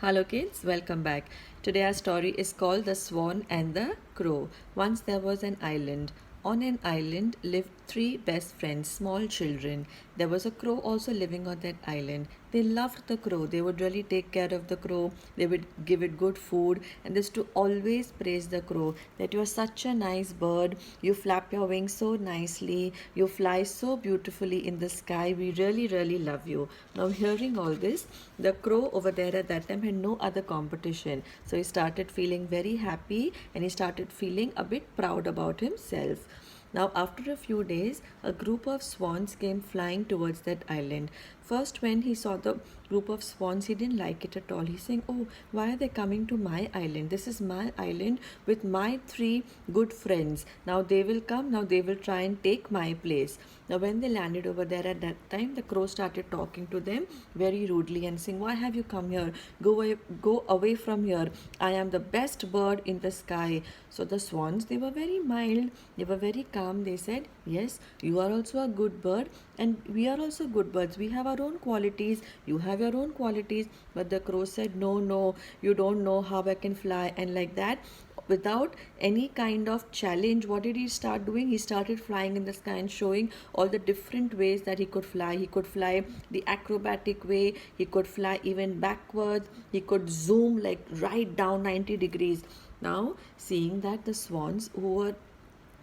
Hello kids, welcome back. Today our story is called The Swan and the Crow. Once there was an island. On an island lived three best friends, small children. There was a crow also living on that island. They loved the crow. They would really take care of the crow. They would give it good food and this to always praise the crow that you are such a nice bird. You flap your wings so nicely. You fly so beautifully in the sky. We really, really love you. Now hearing all this, the crow over there at that time had no other competition. So he started feeling very happy and he started feeling a bit proud about himself. Now, after a few days, a group of swans came flying towards that island. First, when he saw the group of swans, he didn't like it at all. He's saying, "Oh, why are they coming to my island? This is my island with my three good friends. Now they will come, now they will try and take my place." Now, when they landed over there at that time, the crow started talking to them very rudely and saying, "Why have you come here? Go away from here. I am the best bird in the sky." So the swans, they were very mild, they were very calm. They said, "Yes, you are also a good bird and we are also good birds. We have our own qualities, you have your own qualities." But the crow said, "No, no, you don't know how I can fly." And like that, without any kind of challenge, what did he start doing? He started flying in the sky and showing all the different ways that he could fly. He could fly the acrobatic way, he could fly even backwards, he could zoom like right down 90 degrees. Now seeing that, the swans, who were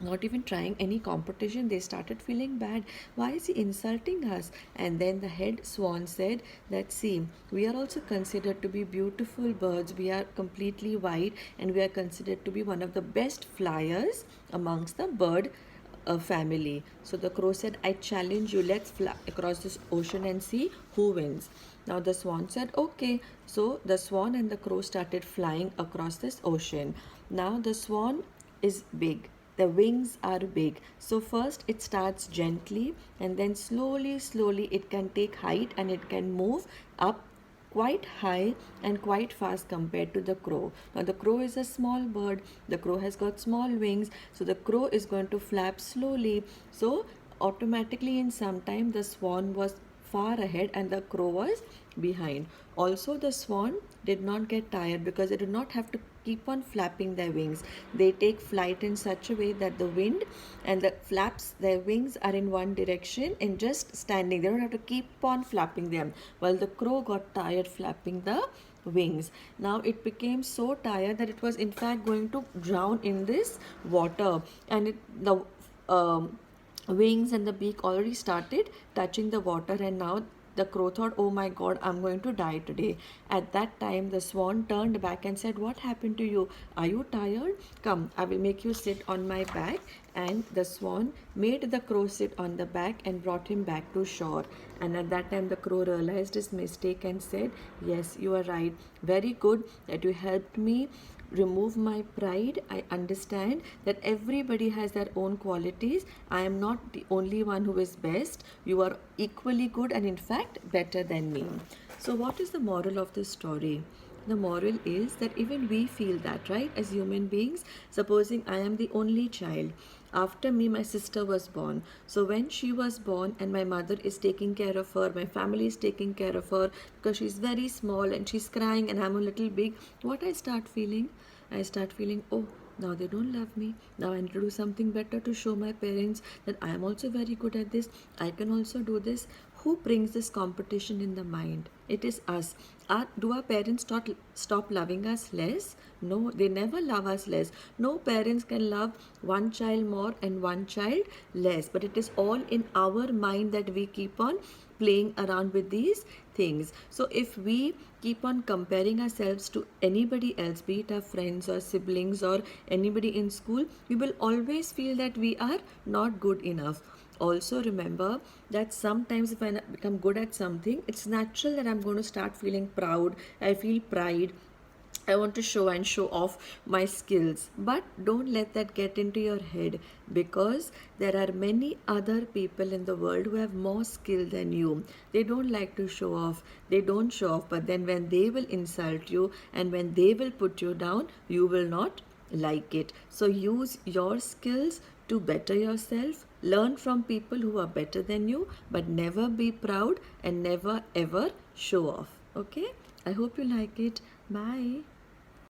not even trying any competition, they started feeling bad. Why is he insulting us? And then the head swan said that, "See, we are also considered to be beautiful birds. We are completely white and we are considered to be one of the best flyers amongst the bird family." So the crow said, "I challenge you, let's fly across this ocean and see who wins." Now the swan said, "Okay." So the swan and the crow started flying across this ocean. Now the swan is big, the wings are big. So first it starts gently and then slowly it can take height and it can move up quite high and quite fast compared to the crow. Now the crow is a small bird, the crow has got small wings, so the crow is going to flap slowly. So automatically in some time the swan was far ahead and the crow was behind. Also the swan did not get tired because they did not have to keep on flapping their wings. They take flight in such a way that the wind and the flaps, their wings are in one direction and just standing. They don't have to keep on flapping them. While the crow got tired flapping the wings. Now it became so tired that it was in fact going to drown in this water, and the um, wings and the beak already started touching the water, and now the crow thought, "Oh my god, I'm going to die today." At that time, the swan turned back and said, "What happened to you? Are you tired? Come, I will make you sit on my back." And the swan made the crow sit on the back and brought him back to shore. And at that time, the crow realized his mistake and said, "Yes, you are right. Very good that you helped me remove my pride. I understand that everybody has their own qualities. I am not the only one who is best. You are equally good and, in fact, better than me." So, what is the moral of this story? The moral is that even we feel that, right? As human beings, supposing I am the only child. After me, my sister was born. So when she was born and my mother is taking care of her, my family is taking care of her because she's very small and she's crying and I'm a little big, what I start feeling? I start feeling, "Oh, now they don't love me. Now I need to do something better to show my parents that I am also very good at this. I can also do this." Who brings this competition in the mind? It is us. Do our parents stop loving us less? No, they never love us less. No parents can love one child more and one child less. But it is all in our mind that we keep on playing around with these things. So if we keep on comparing ourselves to anybody else, be it our friends or siblings or anybody in school, we will always feel that we are not good enough. Also remember that sometimes if I become good at something, it's natural that I'm going to start feeling proud. I feel pride. I want to show and show off my skills. But don't let that get into your head, because there are many other people in the world who have more skill than you. They don't like to show off. They don't show off. But then when they will insult you and when they will put you down, you will not like it. So use your skills to better yourself. Learn from people who are better than you, but never be proud and never ever show off. Okay? I hope you like it. Bye.